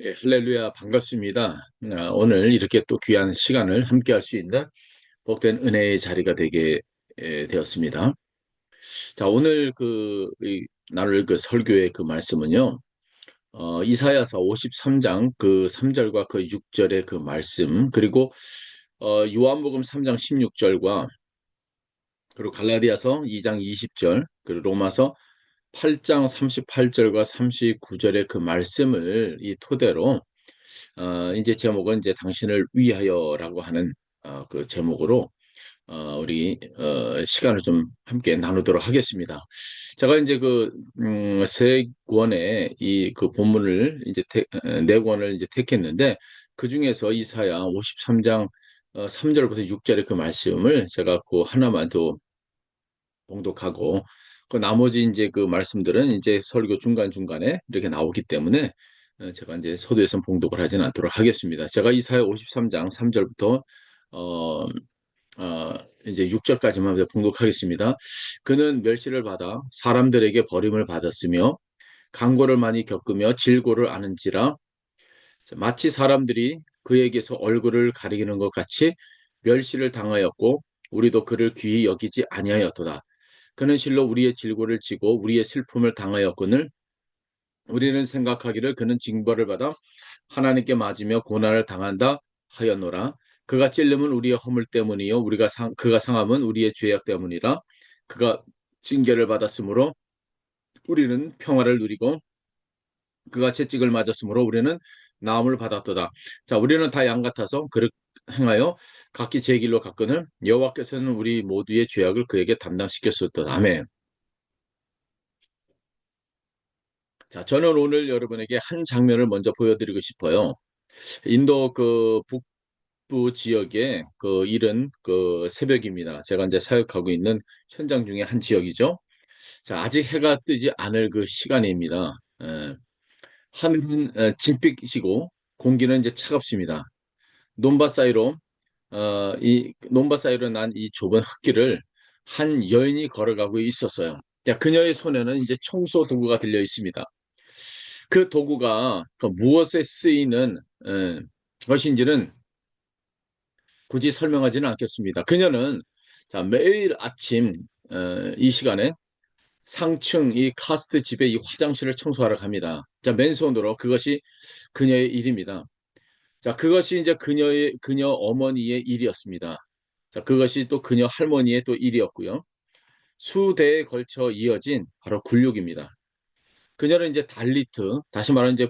예, 할렐루야, 반갑습니다. 오늘 이렇게 또 귀한 시간을 함께 할 수 있는 복된 은혜의 자리가 되게 되었습니다. 자, 오늘 나눌 그 설교의 그 말씀은요, 이사야서 53장 그 3절과 그 6절의 그 말씀, 그리고 요한복음 3장 16절과 그리고 갈라디아서 2장 20절, 그리고 로마서 8장 38절과 39절의 그 말씀을 이 토대로 이제 제목은 이제 당신을 위하여라고 하는 그 제목으로 우리 시간을 좀 함께 나누도록 하겠습니다. 제가 이제 세 권의 이 그 본문을 이제 네 권을 이제 택했는데 그 중에서 이사야 53장 3절부터 6절의 그 말씀을 제가 그 하나만 더 봉독하고 그 나머지 이제 그 말씀들은 이제 설교 중간중간에 이렇게 나오기 때문에 제가 이제 서두에서 봉독을 하지는 않도록 하겠습니다. 제가 이사야 53장 3절부터 어, 이제 6절까지만 봉독하겠습니다. 그는 멸시를 받아 사람들에게 버림을 받았으며 강고를 많이 겪으며 질고를 아는지라 마치 사람들이 그에게서 얼굴을 가리기는 것 같이 멸시를 당하였고 우리도 그를 귀히 여기지 아니하였도다. 그는 실로 우리의 질고를 지고 우리의 슬픔을 당하였거늘 우리는 생각하기를 그는 징벌을 받아 하나님께 맞으며 고난을 당한다 하였노라. 그가 찔림은 우리의 허물 때문이요 그가 상함은 우리의 죄악 때문이라. 그가 징계를 받았으므로 우리는 평화를 누리고 그가 채찍을 맞았으므로 우리는 나음을 받았도다. 자, 우리는 다 양 같아서 그를 행하여 각기 제 길로 갔거늘 여호와께서는 우리 모두의 죄악을 그에게 담당시켰었다. 아멘. 자, 저는 오늘 여러분에게 한 장면을 먼저 보여드리고 싶어요. 인도 그 북부 지역의 그 이른 그 새벽입니다. 제가 이제 사역하고 있는 현장 중에 한 지역이죠. 자, 아직 해가 뜨지 않을 그 시간입니다. 하늘은 진빛이고 공기는 이제 차갑습니다. 논밭 사이로 이 논밭 사이로 난 이 좁은 흙길을 한 여인이 걸어가고 있었어요. 야, 그녀의 손에는 이제 청소 도구가 들려 있습니다. 그 도구가 그 무엇에 쓰이는 것인지는 굳이 설명하지는 않겠습니다. 그녀는 자, 매일 아침 이 시간에 상층 이 카스트 집의 이 화장실을 청소하러 갑니다. 자, 맨손으로 그것이 그녀의 일입니다. 자, 그것이 이제 그녀 어머니의 일이었습니다. 자, 그것이 또 그녀 할머니의 또 일이었고요. 수대에 걸쳐 이어진 바로 굴욕입니다. 그녀는 이제 달리트, 다시 말하면 이제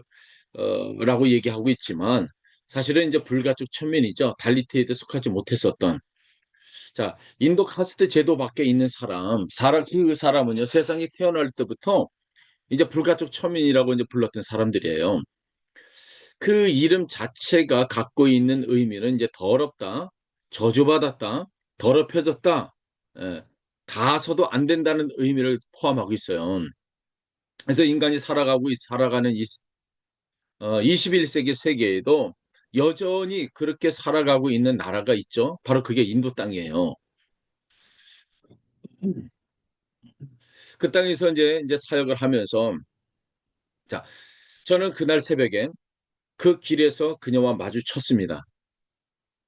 라고 얘기하고 있지만 사실은 이제 불가촉 천민이죠. 달리트에도 속하지 못했었던. 자, 인도 카스트 제도 밖에 있는 그 사람은요, 세상에 태어날 때부터 이제 불가촉 천민이라고 이제 불렀던 사람들이에요. 그 이름 자체가 갖고 있는 의미는 이제 더럽다, 저주받았다, 더럽혀졌다, 예, 닿아서도 안 된다는 의미를 포함하고 있어요. 그래서 인간이 살아가는 21세기 세계에도 여전히 그렇게 살아가고 있는 나라가 있죠. 바로 그게 인도 땅이에요. 그 땅에서 이제 사역을 하면서 자, 저는 그날 새벽에 그 길에서 그녀와 마주쳤습니다.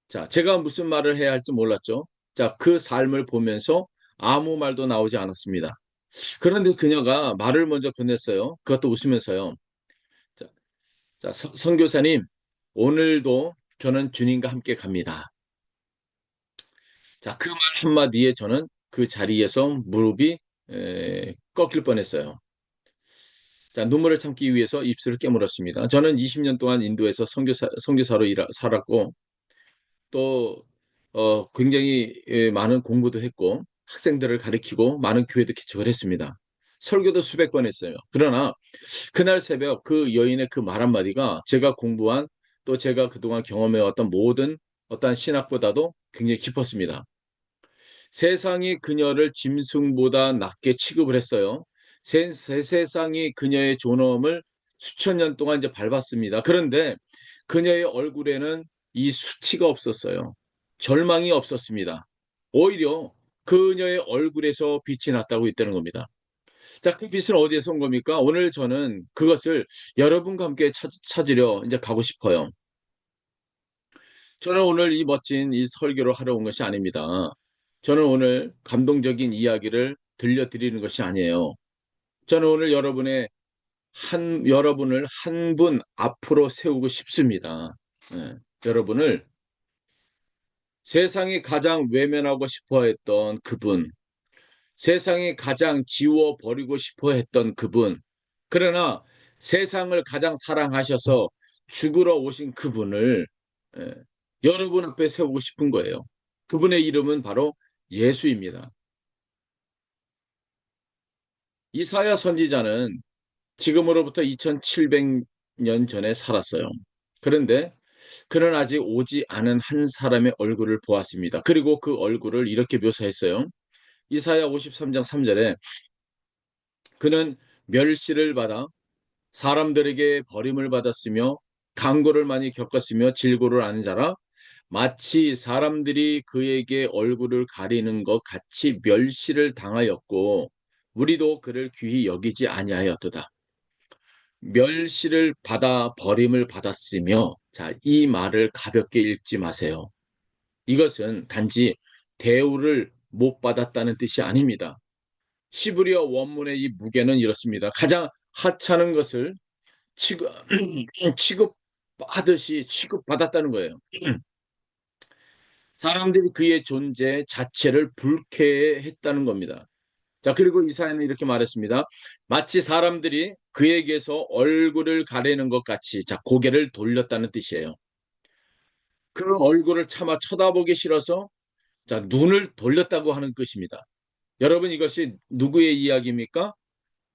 자, 제가 무슨 말을 해야 할지 몰랐죠. 자, 그 삶을 보면서 아무 말도 나오지 않았습니다. 그런데 그녀가 말을 먼저 건넸어요. 그것도 웃으면서요. 자, 선교사님, 오늘도 저는 주님과 함께 갑니다. 자, 그 말 한마디에 저는 그 자리에서 무릎이 꺾일 뻔했어요. 자, 눈물을 참기 위해서 입술을 깨물었습니다. 저는 20년 동안 인도에서 선교사로 살았고, 또, 굉장히 많은 공부도 했고, 학생들을 가르치고, 많은 교회도 개척을 했습니다. 설교도 수백 번 했어요. 그러나, 그날 새벽 그 여인의 그 말 한마디가 제가 공부한 또 제가 그동안 경험해왔던 모든 어떠한 신학보다도 굉장히 깊었습니다. 세상이 그녀를 짐승보다 낮게 취급을 했어요. 세상이 그녀의 존엄을 수천 년 동안 이제 밟았습니다. 그런데 그녀의 얼굴에는 이 수치가 없었어요. 절망이 없었습니다. 오히려 그녀의 얼굴에서 빛이 났다고 있다는 겁니다. 자, 그 빛은 어디에서 온 겁니까? 오늘 저는 그것을 여러분과 함께 찾으려 이제 가고 싶어요. 저는 오늘 이 멋진 이 설교를 하러 온 것이 아닙니다. 저는 오늘 감동적인 이야기를 들려드리는 것이 아니에요. 저는 오늘 여러분을 한 분 앞으로 세우고 싶습니다. 예, 여러분을 세상이 가장 외면하고 싶어 했던 그분, 세상이 가장 지워버리고 싶어 했던 그분, 그러나 세상을 가장 사랑하셔서 죽으러 오신 그분을 예, 여러분 앞에 세우고 싶은 거예요. 그분의 이름은 바로 예수입니다. 이사야 선지자는 지금으로부터 2700년 전에 살았어요. 그런데 그는 아직 오지 않은 한 사람의 얼굴을 보았습니다. 그리고 그 얼굴을 이렇게 묘사했어요. 이사야 53장 3절에 그는 멸시를 받아 사람들에게 버림을 받았으며 강고를 많이 겪었으며 질고를 아는 자라 마치 사람들이 그에게 얼굴을 가리는 것 같이 멸시를 당하였고 우리도 그를 귀히 여기지 아니하였도다. 멸시를 받아 버림을 받았으며 자, 이 말을 가볍게 읽지 마세요. 이것은 단지 대우를 못 받았다는 뜻이 아닙니다. 시브리어 원문의 이 무게는 이렇습니다. 가장 하찮은 것을 취급, 취급하듯이 취급받았다는 거예요. 사람들이 그의 존재 자체를 불쾌했다는 겁니다. 자, 그리고 이사야는 이렇게 말했습니다. 마치 사람들이 그에게서 얼굴을 가리는 것 같이, 자, 고개를 돌렸다는 뜻이에요. 그 얼굴을 차마 쳐다보기 싫어서, 자, 눈을 돌렸다고 하는 것입니다. 여러분, 이것이 누구의 이야기입니까?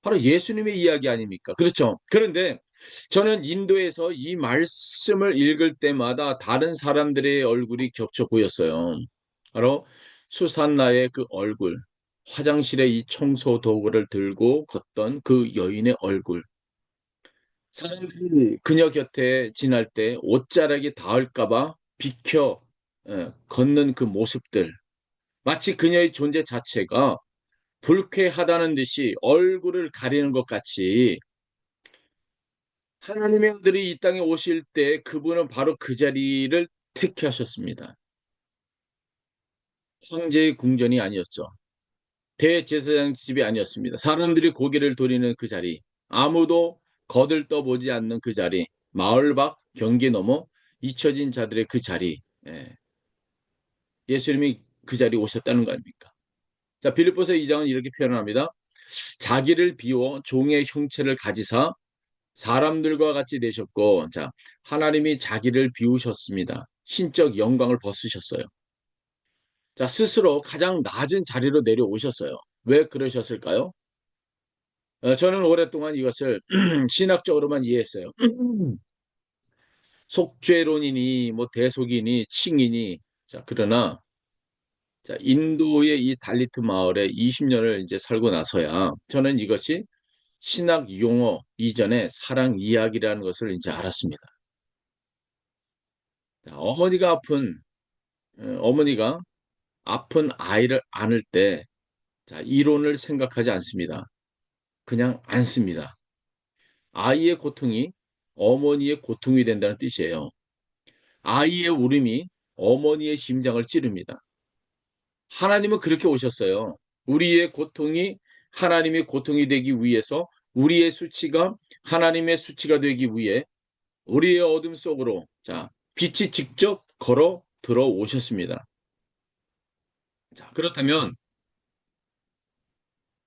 바로 예수님의 이야기 아닙니까? 그렇죠. 그런데 저는 인도에서 이 말씀을 읽을 때마다 다른 사람들의 얼굴이 겹쳐 보였어요. 바로 수산나의 그 얼굴, 화장실에 이 청소 도구를 들고 걷던 그 여인의 얼굴, 사람들이 그녀 곁에 지날 때 옷자락이 닿을까봐 비켜 걷는 그 모습들, 마치 그녀의 존재 자체가 불쾌하다는 듯이 얼굴을 가리는 것 같이 하나님의 아들이 이 땅에 오실 때 그분은 바로 그 자리를 택하셨습니다. 황제의 궁전이 아니었죠. 대제사장 집이 아니었습니다. 사람들이 고개를 돌리는 그 자리, 아무도 거들떠보지 않는 그 자리, 마을 밖 경계 넘어 잊혀진 자들의 그 자리, 예수님이 그 자리에 오셨다는 거 아닙니까? 자, 빌립보서 2장은 이렇게 표현합니다. 자기를 비워 종의 형체를 가지사 사람들과 같이 되셨고, 자, 하나님이 자기를 비우셨습니다. 신적 영광을 벗으셨어요. 자, 스스로 가장 낮은 자리로 내려오셨어요. 왜 그러셨을까요? 저는 오랫동안 이것을 신학적으로만 이해했어요. 속죄론이니, 뭐 대속이니, 칭이니, 자, 그러나, 자, 인도의 이 달리트 마을에 20년을 이제 살고 나서야 저는 이것이 신학 용어 이전에 사랑 이야기라는 것을 이제 알았습니다. 자, 어머니가 아픈 아이를 안을 때, 자, 이론을 생각하지 않습니다. 그냥 안습니다. 아이의 고통이 어머니의 고통이 된다는 뜻이에요. 아이의 울음이 어머니의 심장을 찌릅니다. 하나님은 그렇게 오셨어요. 우리의 고통이 하나님의 고통이 되기 위해서 우리의 수치가 하나님의 수치가 되기 위해 우리의 어둠 속으로 자, 빛이 직접 걸어 들어오셨습니다. 자, 그렇다면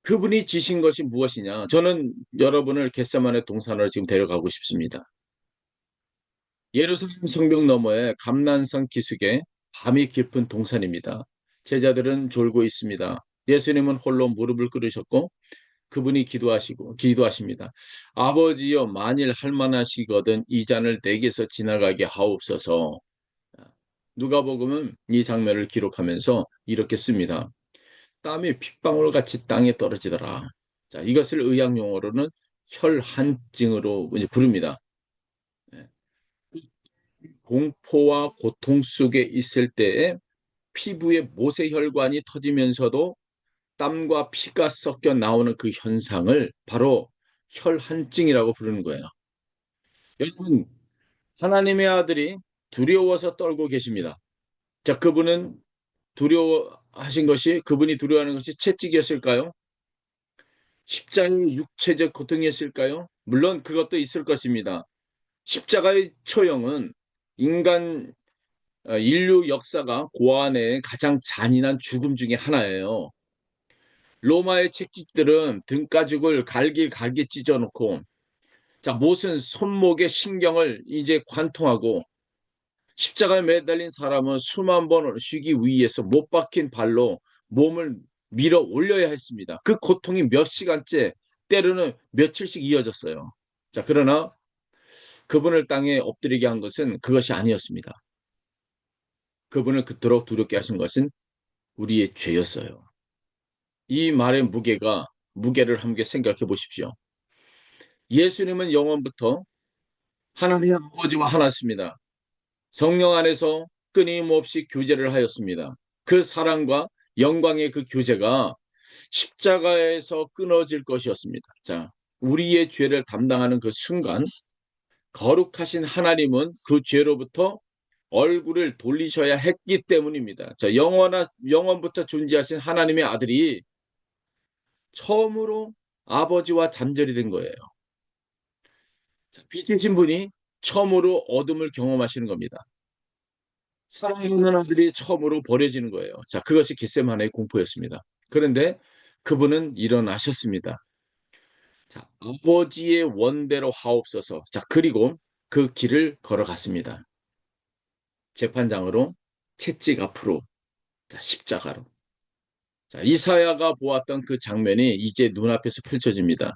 그분이 지신 것이 무엇이냐? 저는 여러분을 겟세마네 동산으로 지금 데려가고 싶습니다. 예루살렘 성벽 너머에 감난산 기슭에 밤이 깊은 동산입니다. 제자들은 졸고 있습니다. 예수님은 홀로 무릎을 꿇으셨고 그분이 기도하십니다. 아버지여 만일 할만하시거든 이 잔을 내게서 지나가게 하옵소서. 누가복음은 이 장면을 기록하면서 이렇게 씁니다. 땀이 핏방울 같이 땅에 떨어지더라. 자, 이것을 의학 용어로는 혈한증으로 이제 부릅니다. 예. 공포와 고통 속에 있을 때에 피부에 모세혈관이 터지면서도 땀과 피가 섞여 나오는 그 현상을 바로 혈한증이라고 부르는 거예요. 여러분, 하나님의 아들이 두려워서 떨고 계십니다. 자, 그분이 두려워하는 것이 채찍이었을까요? 십자가의 육체적 고통이었을까요? 물론 그것도 있을 것입니다. 십자가의 초형은 인간 인류 역사가 고안의 가장 잔인한 죽음 중에 하나예요. 로마의 채찍들은 등가죽을 갈기갈기 찢어놓고 자 못은 손목에 신경을 이제 관통하고 십자가에 매달린 사람은 수만 번 쉬기 위해서 못 박힌 발로 몸을 밀어 올려야 했습니다. 그 고통이 몇 시간째 때로는 며칠씩 이어졌어요. 자 그러나 그분을 땅에 엎드리게 한 것은 그것이 아니었습니다. 그분을 그토록 두렵게 하신 것은 우리의 죄였어요. 이 말의 무게를 함께 생각해 보십시오. 예수님은 영원부터 하나님 아버지와 하나였습니다. 성령 안에서 끊임없이 교제를 하였습니다. 그 사랑과 영광의 그 교제가 십자가에서 끊어질 것이었습니다. 자, 우리의 죄를 담당하는 그 순간 거룩하신 하나님은 그 죄로부터 얼굴을 돌리셔야 했기 때문입니다. 자, 영원부터 존재하신 하나님의 아들이 처음으로 아버지와 단절이 된 거예요. 자, 빛이신 분이 처음으로 어둠을 경험하시는 겁니다. 사랑하는 아들이 처음으로 버려지는 거예요. 자, 그것이 겟세마네의 공포였습니다. 그런데 그분은 일어나셨습니다. 자, 아버지의 원대로 하옵소서. 자, 그리고 그 길을 걸어갔습니다. 재판장으로, 채찍 앞으로, 자, 십자가로. 자, 이사야가 보았던 그 장면이 이제 눈앞에서 펼쳐집니다.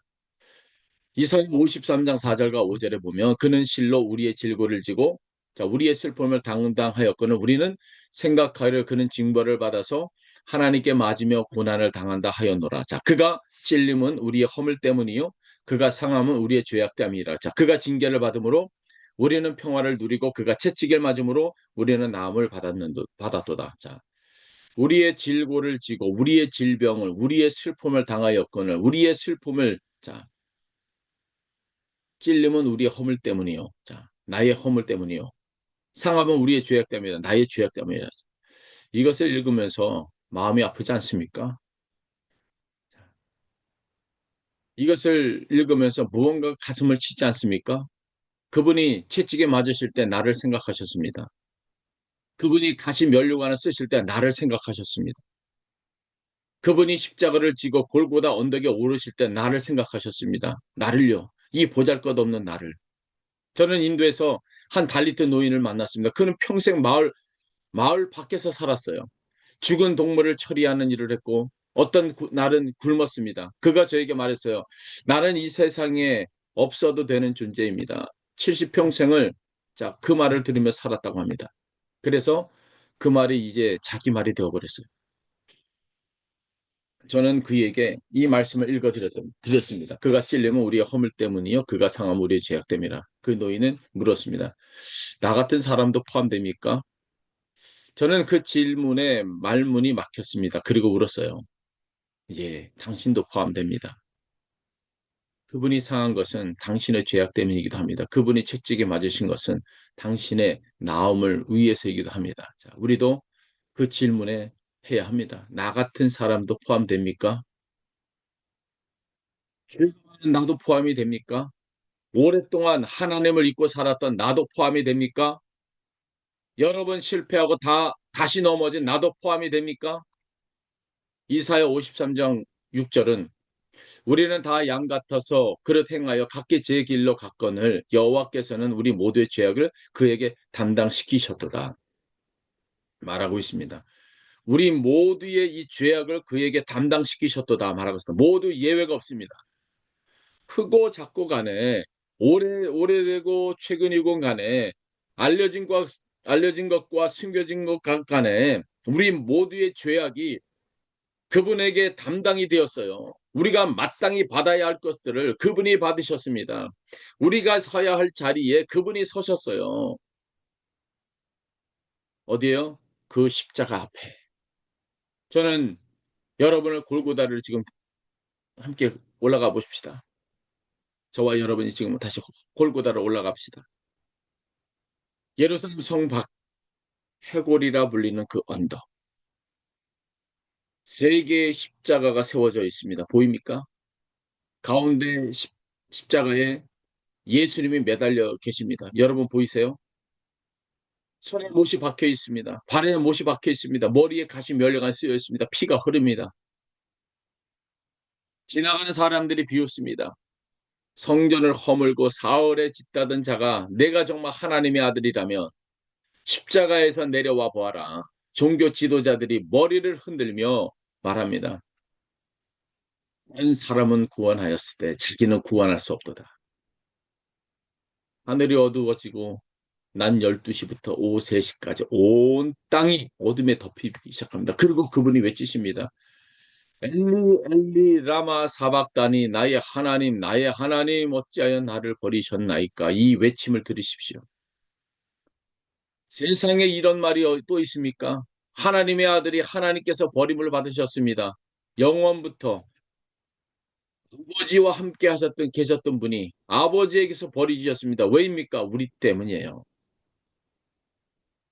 이사야 53장 4절과 5절에 보면 그는 실로 우리의 질고를 지고 자, 우리의 슬픔을 당당하였거늘 우리는 생각하기를 그는 징벌을 받아서 하나님께 맞으며 고난을 당한다 하였노라. 자, 그가 찔림은 우리의 허물 때문이요 그가 상함은 우리의 죄악 때문이라. 자, 그가 징계를 받음으로 우리는 평화를 누리고 그가 채찍을 맞음으로 우리는 나음을 받았도다. 자, 우리의 질고를 지고 우리의 질병을 우리의 슬픔을 당하였거늘 우리의 슬픔을 자 찔림은 우리의 허물 때문이요. 자, 나의 허물 때문이요. 상함은 우리의 죄악 때문이다. 나의 죄악 때문이다. 이것을 읽으면서 마음이 아프지 않습니까? 이것을 읽으면서 무언가 가슴을 치지 않습니까? 그분이 채찍에 맞으실 때 나를 생각하셨습니다. 그분이 가시 면류관을 쓰실 때 나를 생각하셨습니다. 그분이 십자가를 지고 골고다 언덕에 오르실 때 나를 생각하셨습니다. 나를요. 이 보잘것없는 나를. 저는 인도에서 한 달리트 노인을 만났습니다. 그는 평생 마을 밖에서 살았어요. 죽은 동물을 처리하는 일을 했고 어떤 날은 굶었습니다. 그가 저에게 말했어요. 나는 이 세상에 없어도 되는 존재입니다. 70평생을 자, 그 말을 들으며 살았다고 합니다. 그래서 그 말이 이제 자기 말이 되어버렸어요. 저는 그에게 이 말씀을 드렸습니다. 그가 찔림은 우리의 허물 때문이요. 그가 상함은 우리의 죄악 때문이라. 그 노인은 물었습니다. 나 같은 사람도 포함됩니까? 저는 그 질문에 말문이 막혔습니다. 그리고 울었어요. 예, 당신도 포함됩니다. 그분이 상한 것은 당신의 죄악 때문이기도 합니다. 그분이 채찍에 맞으신 것은 당신의 나음을 위해서이기도 합니다. 자, 우리도 그 질문에 해야 합니다. 나 같은 사람도 포함됩니까? 죄송한 나도 포함이 됩니까? 오랫동안 하나님을 잊고 살았던 나도 포함이 됩니까? 여러 번 실패하고 다시 넘어진 나도 포함이 됩니까? 이사야 53장 6절은 우리는 다 양 같아서 그릇 행하여 각기 제 길로 갔거늘 여호와께서는 우리 모두의 죄악을 그에게 담당시키셨도다 말하고 있습니다. 우리 모두의 이 죄악을 그에게 담당시키셨도다 말하고 있습니다. 모두 예외가 없습니다. 크고 작고 간에 오래되고 최근이고 간에 알려진 것 알려진 것과 숨겨진 것 간에 우리 모두의 죄악이 그분에게 담당이 되었어요. 우리가 마땅히 받아야 할 것들을 그분이 받으셨습니다. 우리가 서야 할 자리에 그분이 서셨어요. 어디에요? 그 십자가 앞에. 저는 여러분을 골고다를 지금 함께 올라가 보십시다. 저와 여러분이 지금 다시 골고다로 올라갑시다. 예루살렘 성 밖 해골이라 불리는 그 언덕. 세 개의 십자가가 세워져 있습니다. 보입니까? 가운데 십자가에 예수님이 매달려 계십니다. 여러분 보이세요? 손에 못이 박혀 있습니다. 발에 못이 박혀 있습니다. 머리에 가시 멸류관 쓰여 있습니다. 피가 흐릅니다. 지나가는 사람들이 비웃습니다. 성전을 허물고 사흘에 짓다던 자가 내가 정말 하나님의 아들이라면 십자가에서 내려와 보아라. 종교 지도자들이 머리를 흔들며 말합니다. 한 사람은 구원하였을 때 자기는 구원할 수 없도다. 하늘이 어두워지고 낮 12시부터 오후 3시까지 온 땅이 어둠에 덮이기 시작합니다. 그리고 그분이 외치십니다. 엘리 엘리 라마 사박다니 나의 하나님 어찌하여 나를 버리셨나이까. 이 외침을 들으십시오. 세상에 이런 말이 또 있습니까? 하나님의 아들이 하나님께서 버림을 받으셨습니다. 영원부터 아버지와 함께 계셨던 분이 아버지에게서 버리셨습니다. 왜입니까? 우리 때문이에요.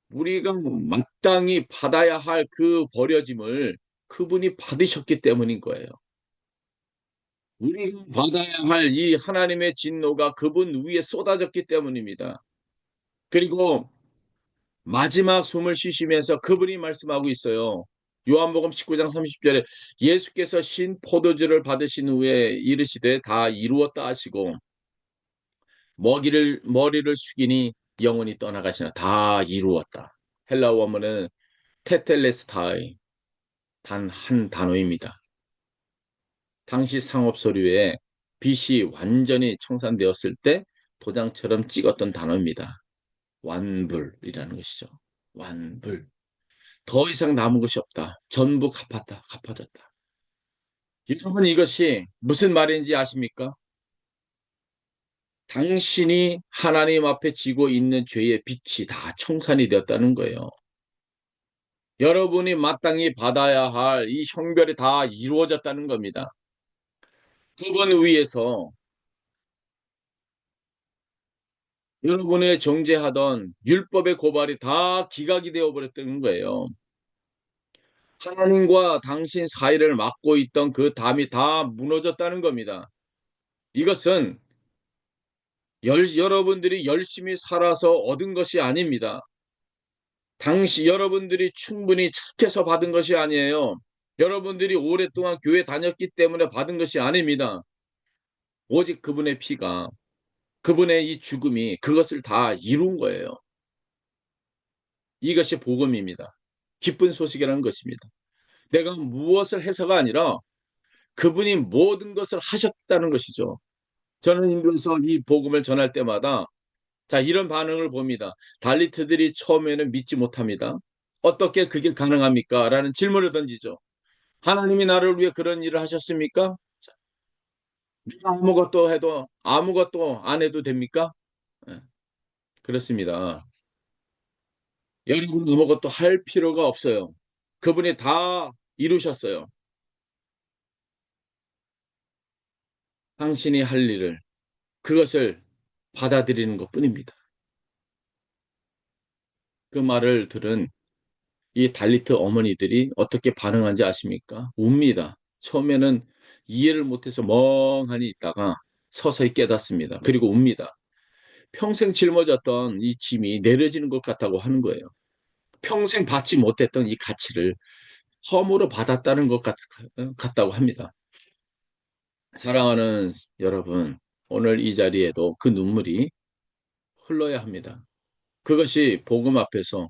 우리가 마땅히 받아야 할 그 버려짐을 그분이 받으셨기 때문인 거예요. 우리가 받아야 할 이 하나님의 진노가 그분 위에 쏟아졌기 때문입니다. 그리고 마지막 숨을 쉬시면서 그분이 말씀하고 있어요. 요한복음 19장 30절에 예수께서 신 포도주를 받으신 후에 이르시되 다 이루었다 하시고 머리를 숙이니 영혼이 떠나가시나. 다 이루었다. 헬라어 원문은 테텔레스타이, 단 한 단어입니다. 당시 상업 서류에 빛이 완전히 청산되었을 때 도장처럼 찍었던 단어입니다. 완불이라는 것이죠. 완불. 더 이상 남은 것이 없다. 전부 갚아졌다. 여러분, 이것이 무슨 말인지 아십니까? 당신이 하나님 앞에 지고 있는 죄의 빛이 다 청산이 되었다는 거예요. 여러분이 마땅히 받아야 할 이 형별이 다 이루어졌다는 겁니다. 그분 위에서 여러분의 정죄하던 율법의 고발이 다 기각이 되어버렸다는 거예요. 하나님과 당신 사이를 막고 있던 그 담이 다 무너졌다는 겁니다. 이것은 여러분들이 열심히 살아서 얻은 것이 아닙니다. 여러분들이 충분히 착해서 받은 것이 아니에요. 여러분들이 오랫동안 교회 다녔기 때문에 받은 것이 아닙니다. 오직 그분의 피가, 그분의 이 죽음이 그것을 다 이룬 거예요. 이것이 복음입니다. 기쁜 소식이라는 것입니다. 내가 무엇을 해서가 아니라 그분이 모든 것을 하셨다는 것이죠. 저는 인도에서 이 복음을 전할 때마다 자, 이런 반응을 봅니다. 달리트들이 처음에는 믿지 못합니다. 어떻게 그게 가능합니까? 라는 질문을 던지죠. 하나님이 나를 위해 그런 일을 하셨습니까? 자, 내가 아무것도 해도 아무것도 안 해도 됩니까? 네, 그렇습니다. 여러분 아무것도 할 필요가 없어요. 그분이 다 이루셨어요. 당신이 할 일을 그것을 받아들이는 것뿐입니다. 그 말을 들은 이 달리트 어머니들이 어떻게 반응한지 아십니까? 웁니다. 처음에는 이해를 못해서 멍하니 있다가 서서히 깨닫습니다. 그리고 웁니다. 평생 짊어졌던 이 짐이 내려지는 것 같다고 하는 거예요. 평생 받지 못했던 이 가치를 허물로 받았다는 것 같다고 합니다. 사랑하는 여러분, 오늘 이 자리에도 그 눈물이 흘러야 합니다. 그것이 복음 앞에서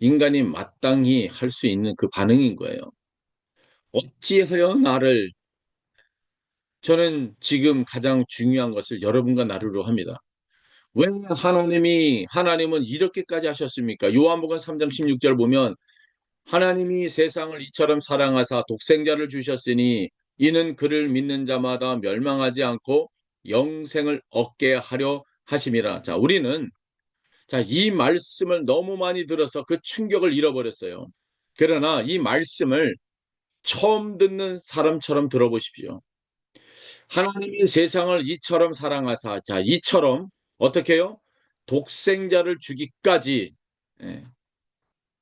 인간이 마땅히 할 수 있는 그 반응인 거예요. 어찌하여 나를, 저는 지금 가장 중요한 것을 여러분과 나누려 합니다. 왜 하나님은 이렇게까지 하셨습니까? 요한복음 3장 16절 보면 하나님이 세상을 이처럼 사랑하사 독생자를 주셨으니 이는 그를 믿는 자마다 멸망하지 않고 영생을 얻게 하려 하심이라. 자, 우리는 이 말씀을 너무 많이 들어서 그 충격을 잃어버렸어요. 그러나 이 말씀을 처음 듣는 사람처럼 들어보십시오. 하나님이 세상을 이처럼 사랑하사, 자, 이처럼 어떻게 해요? 독생자를 주기까지, 예,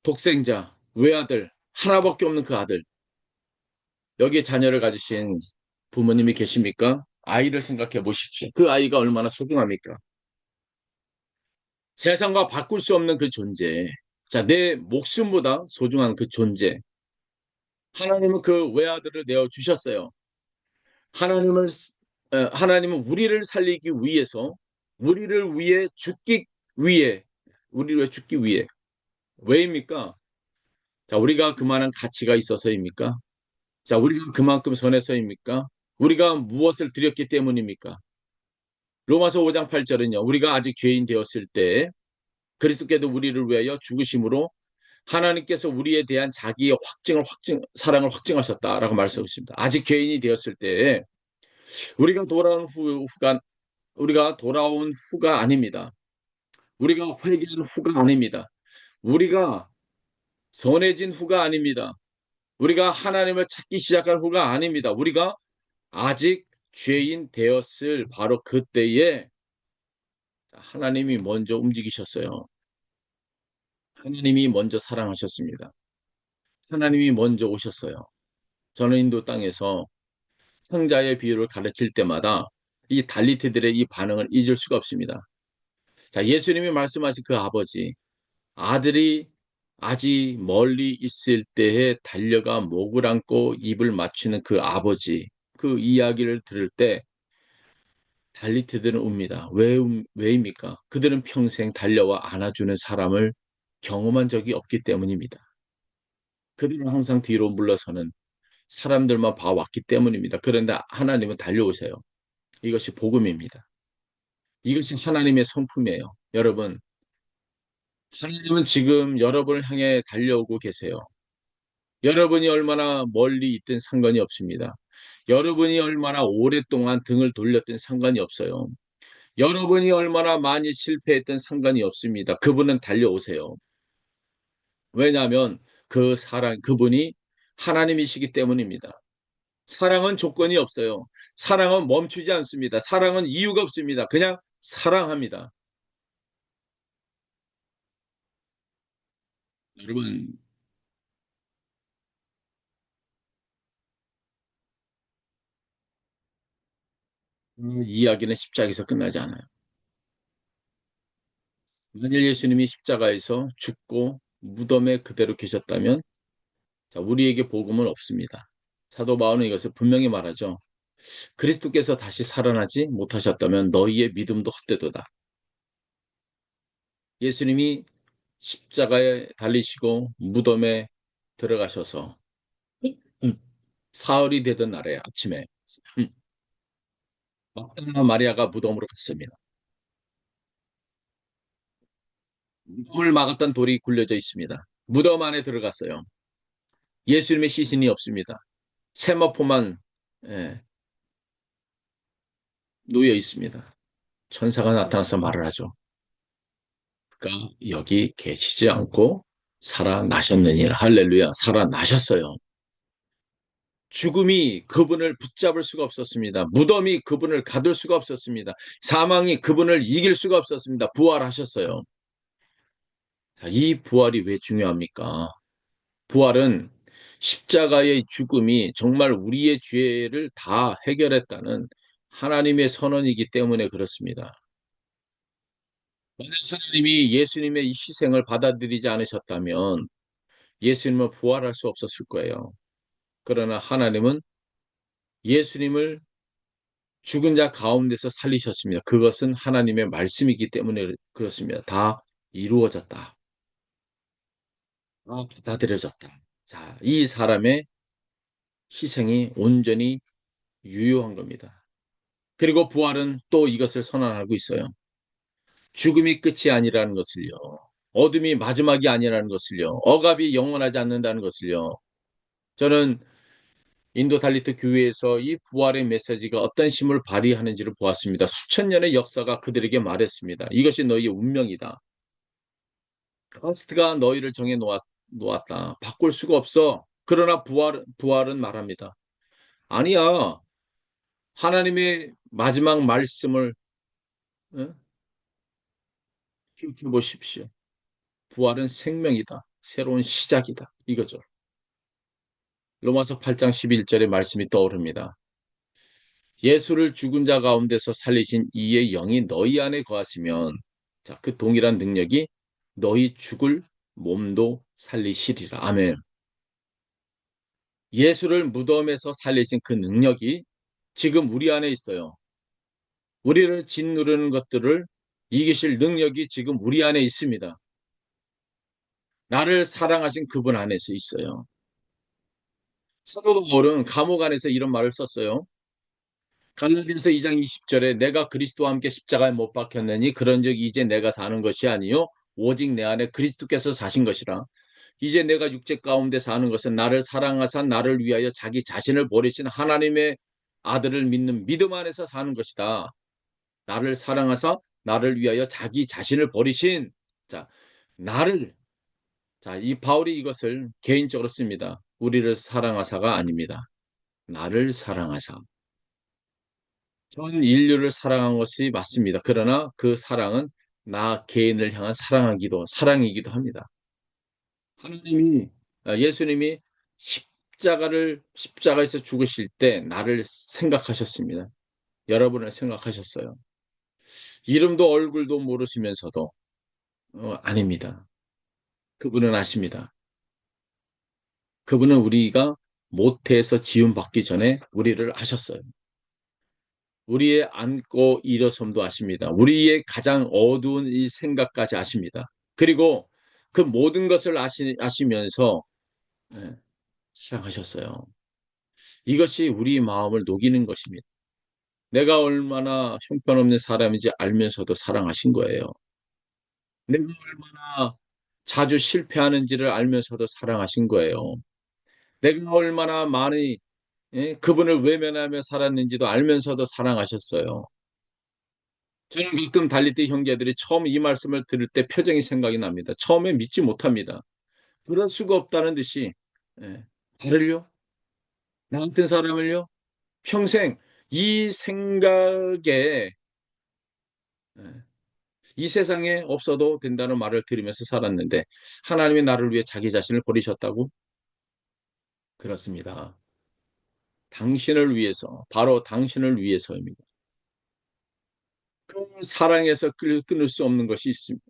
독생자, 외아들, 하나밖에 없는 그 아들, 여기에 자녀를 가지신 부모님이 계십니까? 아이를 생각해 보십시오. 그 아이가 얼마나 소중합니까? 세상과 바꿀 수 없는 그 존재. 자, 내 목숨보다 소중한 그 존재. 하나님은 그 외아들을 내어 주셨어요. 하나님을 하나님은 우리를 살리기 위해서 우리를 위해 죽기 위해 우리를 위해 죽기 위해 왜입니까? 자, 우리가 그만한 가치가 있어서입니까? 자, 우리가 그만큼 선해서입니까? 우리가 무엇을 드렸기 때문입니까? 로마서 5장 8절은요. 우리가 아직 죄인 되었을 때 그리스도께서 우리를 위하여 죽으심으로 하나님께서 우리에 대한 자기의 사랑을 확증하셨다라고 말씀하십니다. 아직 죄인이 되었을 때 우리가 돌아온 후가 우리가 돌아온 후가 아닙니다. 우리가 회개한 후가 아닙니다. 우리가 선해진 후가 아닙니다. 우리가 하나님을 찾기 시작한 후가 아닙니다. 우리가 아직 죄인 되었을 바로 그때에 하나님이 먼저 움직이셨어요. 하나님이 먼저 사랑하셨습니다. 하나님이 먼저 오셨어요. 저는 인도 땅에서 형자의 비유를 가르칠 때마다 이 달리트들의 이 반응을 잊을 수가 없습니다. 자, 예수님이 말씀하신 그 아버지, 아들이 아직 멀리 있을 때에 달려가 목을 안고 입을 맞추는 그 아버지, 그 이야기를 들을 때 달리트들은 웁니다. 왜입니까? 그들은 평생 달려와 안아주는 사람을 경험한 적이 없기 때문입니다. 그들은 항상 뒤로 물러서는 사람들만 봐왔기 때문입니다. 그런데 하나님은 달려오세요. 이것이 복음입니다. 이것이 하나님의 성품이에요. 여러분, 하나님은 지금 여러분을 향해 달려오고 계세요. 여러분이 얼마나 멀리 있든 상관이 없습니다. 여러분이 얼마나 오랫동안 등을 돌렸든 상관이 없어요. 여러분이 얼마나 많이 실패했든 상관이 없습니다. 그분은 달려오세요. 왜냐하면 그분이 하나님이시기 때문입니다. 사랑은 조건이 없어요. 사랑은 멈추지 않습니다. 사랑은 이유가 없습니다. 그냥 사랑합니다. 여러분, 그 이야기는 십자가에서 끝나지 않아요. 만일 예수님이 십자가에서 죽고 무덤에 그대로 계셨다면 자, 우리에게 복음은 없습니다. 사도 바울은 이것을 분명히 말하죠. 그리스도께서 다시 살아나지 못하셨다면 너희의 믿음도 헛되도다. 예수님이 십자가에 달리시고 무덤에 들어가셔서 음, 사흘이 되던 날에 아침에 음, 막달라 마리아가 무덤으로 갔습니다. 무덤을 막았던 돌이 굴려져 있습니다. 무덤 안에 들어갔어요. 예수님의 시신이 없습니다. 세마포만 예, 놓여 있습니다. 천사가 나타나서 말을 하죠. 그가 여기 계시지 않고 살아나셨느니라. 할렐루야. 살아나셨어요. 죽음이 그분을 붙잡을 수가 없었습니다. 무덤이 그분을 가둘 수가 없었습니다. 사망이 그분을 이길 수가 없었습니다. 부활하셨어요. 자, 이 부활이 왜 중요합니까? 부활은 십자가의 죽음이 정말 우리의 죄를 다 해결했다는 하나님의 선언이기 때문에 그렇습니다. 만약 하나님이 예수님의 이 희생을 받아들이지 않으셨다면 예수님은 부활할 수 없었을 거예요. 그러나 하나님은 예수님을 죽은 자 가운데서 살리셨습니다. 그것은 하나님의 말씀이기 때문에 그렇습니다. 다 이루어졌다. 다 받아들여졌다. 자, 이 사람의 희생이 온전히 유효한 겁니다. 그리고 부활은 또 이것을 선언하고 있어요. 죽음이 끝이 아니라는 것을요. 어둠이 마지막이 아니라는 것을요. 억압이 영원하지 않는다는 것을요. 저는 인도 달리트 교회에서 이 부활의 메시지가 어떤 힘을 발휘하는지를 보았습니다. 수천 년의 역사가 그들에게 말했습니다. 이것이 너희의 운명이다. 크리스트가 너희를 정해 놓았다. 바꿀 수가 없어. 그러나 부활은 말합니다. 아니야. 하나님의 마지막 말씀을 어? 보십시오. 부활은 생명이다. 새로운 시작이다. 이거죠. 로마서 8장 11절의 말씀이 떠오릅니다. 예수를 죽은 자 가운데서 살리신 이의 영이 너희 안에 거하시면 자, 그 동일한 능력이 너희 죽을 몸도 살리시리라. 아멘. 예수를 무덤에서 살리신 그 능력이 지금 우리 안에 있어요. 우리를 짓누르는 것들을 이기실 능력이 지금 우리 안에 있습니다. 나를 사랑하신 그분 안에서 있어요. 사도 바울은 감옥 안에서 이런 말을 썼어요. 갈라디아서 2장 20절에 내가 그리스도와 함께 십자가에 못 박혔느니 그런즉 이제 내가 사는 것이 아니요 오직 내 안에 그리스도께서 사신 것이라. 이제 내가 육체 가운데 사는 것은 나를 사랑하사 나를 위하여 자기 자신을 버리신 하나님의 아들을 믿는 믿음 안에서 사는 것이다. 나를 사랑하사 나를 위하여 자기 자신을 버리신 자 나를 자 이 바울이 이것을 개인적으로 씁니다. 우리를 사랑하사가 아닙니다. 나를 사랑하사. 전 인류를 사랑한 것이 맞습니다. 그러나 그 사랑은 나 개인을 향한 사랑이기도 합니다. 하나님이 예수님이 십자가에서 죽으실 때 나를 생각하셨습니다. 여러분을 생각하셨어요. 이름도 얼굴도 모르시면서도 아닙니다. 그분은 아십니다. 그분은 우리가 모태에서 지음받기 전에 우리를 아셨어요. 우리의 앉고 일어섬도 아십니다. 우리의 가장 어두운 이 생각까지 아십니다. 그리고 그 모든 것을 아시면서 예, 사랑하셨어요. 이것이 우리 마음을 녹이는 것입니다. 내가 얼마나 형편없는 사람인지 알면서도 사랑하신 거예요. 내가 얼마나 자주 실패하는지를 알면서도 사랑하신 거예요. 내가 얼마나 많이 그분을 외면하며 살았는지도 알면서도 사랑하셨어요. 저는 가끔 달릴 때 형제들이 처음 이 말씀을 들을 때 표정이 생각이 납니다. 처음에 믿지 못합니다. 그럴 수가 없다는 듯이 예, 나를요? 나 같은 사람을요? 평생 이 생각에 예, 이 세상에 없어도 된다는 말을 들으면서 살았는데 하나님이 나를 위해 자기 자신을 버리셨다고? 그렇습니다. 당신을 위해서, 바로 당신을 위해서입니다. 그 사랑에서 끊을 수 없는 것이 있습니다.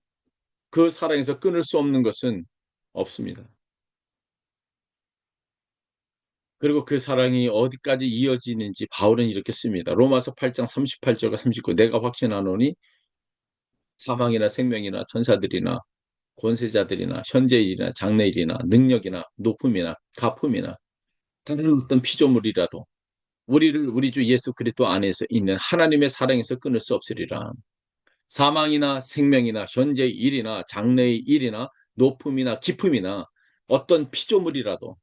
그 사랑에서 끊을 수 없는 것은 없습니다. 그리고 그 사랑이 어디까지 이어지는지 바울은 이렇게 씁니다. 로마서 8장 38절과 39 내가 확신하노니 사망이나 생명이나 천사들이나 권세자들이나 현재일이나 장래일이나 능력이나 높음이나 가품이나 다른 어떤 피조물이라도 우리 주 예수 그리스도 안에서 있는 하나님의 사랑에서 끊을 수 없으리라. 사망이나 생명이나 현재의 일이나 장래의 일이나 높음이나 깊음이나 어떤 피조물이라도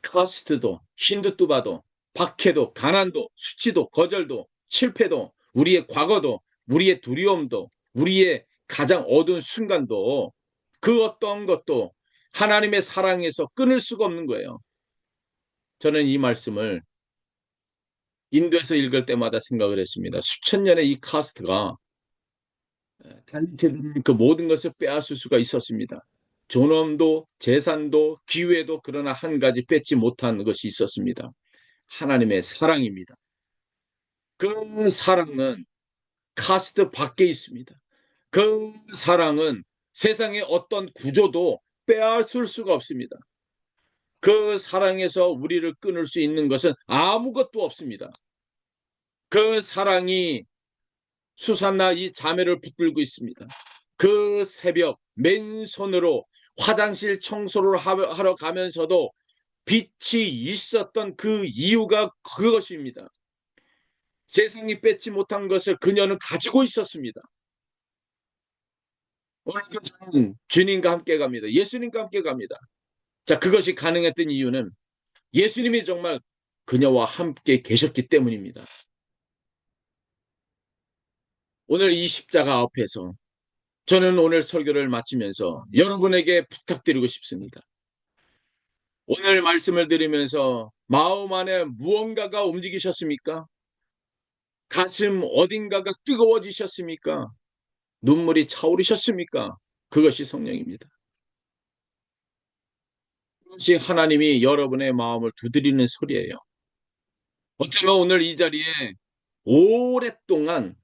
카스트도 힌두뚜바도 박해도 가난도 수치도 거절도 실패도 우리의 과거도 우리의 두려움도 우리의 가장 어두운 순간도 그 어떤 것도 하나님의 사랑에서 끊을 수가 없는 거예요. 저는 이 말씀을 인도에서 읽을 때마다 생각을 했습니다. 수천 년의 이 카스트가 달리트는 그 모든 것을 빼앗을 수가 있었습니다. 존엄도 재산도 기회도 그러나 한 가지 뺏지 못한 것이 있었습니다. 하나님의 사랑입니다. 그 사랑은 카스트 밖에 있습니다. 그 사랑은 세상의 어떤 구조도 빼앗을 수가 없습니다. 그 사랑에서 우리를 끊을 수 있는 것은 아무것도 없습니다. 그 사랑이 수산나 이 자매를 붙들고 있습니다. 그 새벽 맨손으로 화장실 청소를 하러 가면서도 빛이 있었던 그 이유가 그것입니다. 세상이 뺏지 못한 것을 그녀는 가지고 있었습니다. 오늘도 저는 주님과 함께 갑니다. 예수님과 함께 갑니다. 자, 그것이 가능했던 이유는 예수님이 정말 그녀와 함께 계셨기 때문입니다. 오늘 이 십자가 앞에서 저는 오늘 설교를 마치면서 여러분에게 부탁드리고 싶습니다. 오늘 말씀을 들으면서 마음 안에 무언가가 움직이셨습니까? 가슴 어딘가가 뜨거워지셨습니까? 눈물이 차오르셨습니까? 그것이 성령입니다. 그것이 하나님이 여러분의 마음을 두드리는 소리예요. 어쩌면 오늘 이 자리에 오랫동안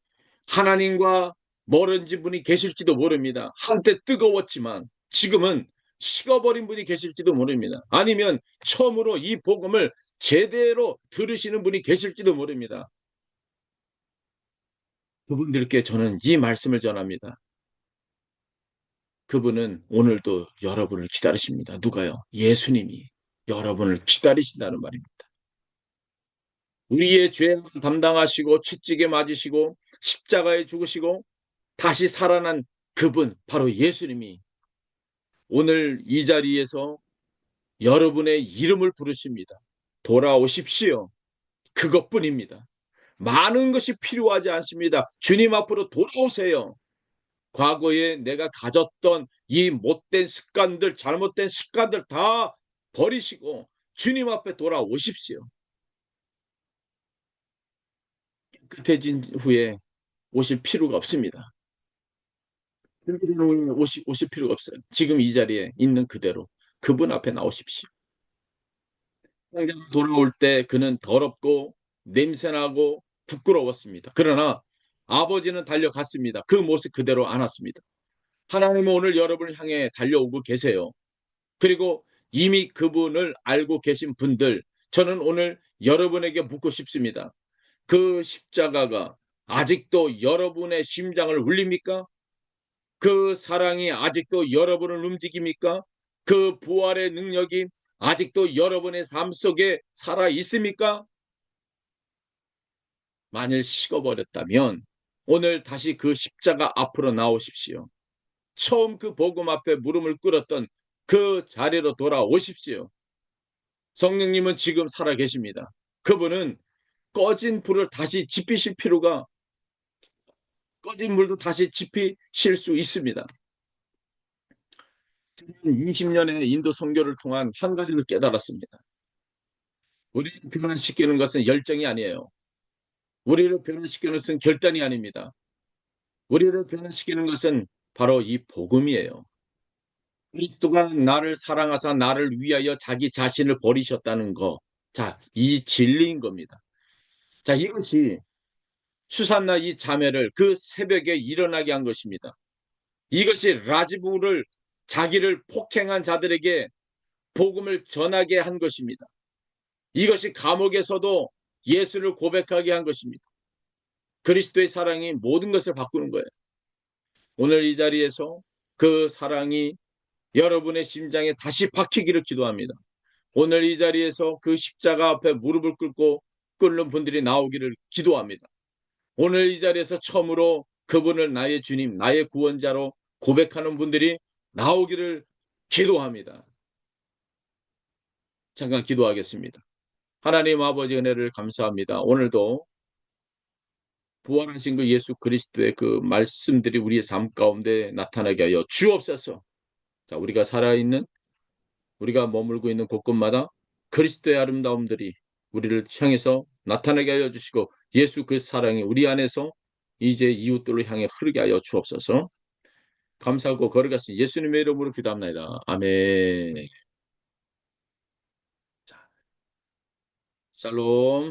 하나님과 멀어진 분이 계실지도 모릅니다. 한때 뜨거웠지만 지금은 식어버린 분이 계실지도 모릅니다. 아니면 처음으로 이 복음을 제대로 들으시는 분이 계실지도 모릅니다. 그분들께 저는 이 말씀을 전합니다. 그분은 오늘도 여러분을 기다리십니다. 누가요? 예수님이 여러분을 기다리신다는 말입니다. 우리의 죄를 담당하시고 채찍에 맞으시고 십자가에 죽으시고 다시 살아난 그분 바로 예수님이 오늘 이 자리에서 여러분의 이름을 부르십니다. 돌아오십시오. 그것뿐입니다. 많은 것이 필요하지 않습니다. 주님 앞으로 돌아오세요. 과거에 내가 가졌던 이 못된 습관들, 잘못된 습관들 다 버리시고 주님 앞에 돌아오십시오. 깨끗해진 후에 오실 필요가 없습니다. 오실 필요가 없어요. 지금 이 자리에 있는 그대로 그분 앞에 나오십시오. 성경으로 돌아올 때 그는 더럽고 냄새나고 부끄러웠습니다. 그러나 아버지는 달려갔습니다. 그 모습 그대로 안았습니다. 하나님은 오늘 여러분을 향해 달려오고 계세요. 그리고 이미 그분을 알고 계신 분들, 저는 오늘 여러분에게 묻고 싶습니다. 그 십자가가 아직도 여러분의 심장을 울립니까? 그 사랑이 아직도 여러분을 움직입니까? 그 부활의 능력이 아직도 여러분의 삶 속에 살아 있습니까? 만일 식어버렸다면 오늘 다시 그 십자가 앞으로 나오십시오. 처음 그 복음 앞에 무릎을 꿇었던 그 자리로 돌아오십시오. 성령님은 지금 살아 계십니다. 그분은 꺼진 불을 다시 지피실 필요가 꺼진 물도 다시 지피실 수 있습니다. 20년의 인도 선교를 통한 한 가지를 깨달았습니다. 우리를 변화시키는 것은 열정이 아니에요. 우리를 변화시키는 것은 결단이 아닙니다. 우리를 변화시키는 것은 바로 이 복음이에요. 그리스도가 나를 사랑하사 나를 위하여 자기 자신을 버리셨다는 거. 자, 이 진리인 겁니다. 자, 이것이 수산나 이 자매를 그 새벽에 일어나게 한 것입니다. 이것이 라즈부를 자기를 폭행한 자들에게 복음을 전하게 한 것입니다. 이것이 감옥에서도 예수를 고백하게 한 것입니다. 그리스도의 사랑이 모든 것을 바꾸는 거예요. 오늘 이 자리에서 그 사랑이 여러분의 심장에 다시 박히기를 기도합니다. 오늘 이 자리에서 그 십자가 앞에 무릎을 꿇고 꿇는 분들이 나오기를 기도합니다. 오늘 이 자리에서 처음으로 그분을 나의 주님, 나의 구원자로 고백하는 분들이 나오기를 기도합니다. 잠깐 기도하겠습니다. 하나님 아버지 은혜를 감사합니다. 오늘도 부활하신 그 예수 그리스도의 그 말씀들이 우리의 삶 가운데 나타나게 하여 주옵소서. 자, 우리가 살아있는 우리가 머물고 있는 곳곳마다 그리스도의 아름다움들이 우리를 향해서 나타나게 하여 주시고 예수 그 사랑이 우리 안에서 이제 이웃들을 향해 흐르게 하여 주옵소서. 감사하고 거룩하신 예수님의 이름으로 기도합니다. 아멘. 자, 샬롬.